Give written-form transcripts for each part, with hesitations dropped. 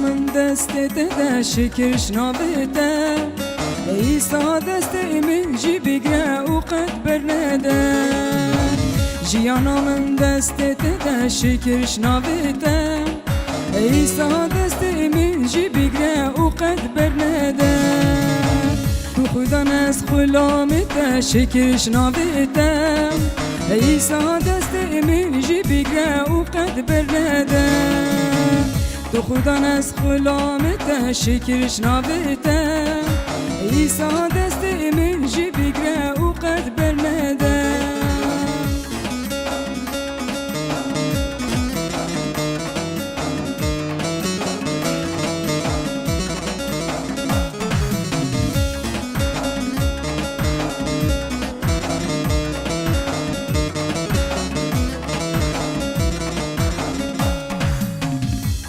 من دست ده شکرش نابده ایسا دست من جی بگره و قد برنده جیانا من دست ده شکرش نابده ایسا دست من جی بگره و قد برنده تو خدا نز خلامت شکرش نابده ایسا دست من جی بگره و قد برنده تو خدا نز خلامت شکرش نابده ایسا دست من جی بگره و قد برنده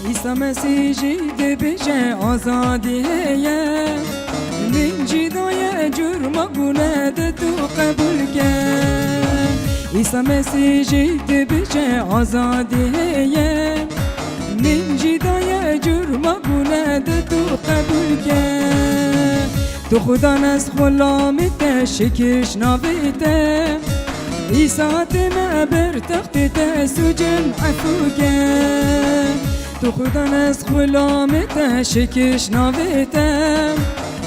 ایسا مسیح جی بجه آزادی هیه من جدای جرم گناه تو قبول کن ایسا مسیح جی بجه آزادی هیه من جدای جرم گناه تو قبول کن تو خدا نز خلامت شکرش نابده ایسا تمه بر تخت تسجم عفو کن تو خدا نز خلامت شکرش نابده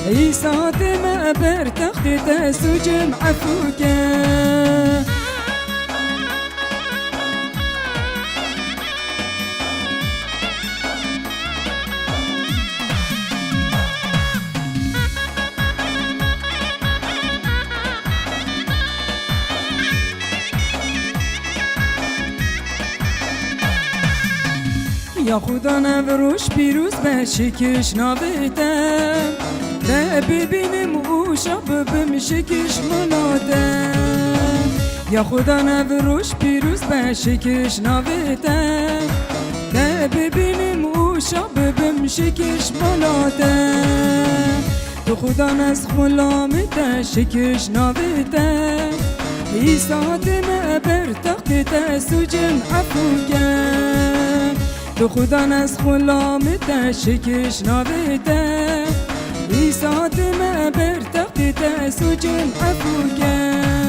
ایسا تمه بر تخت تسجم عفو کن یا خدا نوروش پیروز به شکرش نابده ده ببینم او شب بم شکرش مناده یا خدا نوروش پیروز به شکرش نابده ده ببینم او شب بم شکرش مناده تو خدا نز خلامت شکرش نابده ایسا دمه بر تخت تسجم عفو کن تو خدا نز خلامت شکرش نابده ایسا دمه بر تخت تسجم عفو کن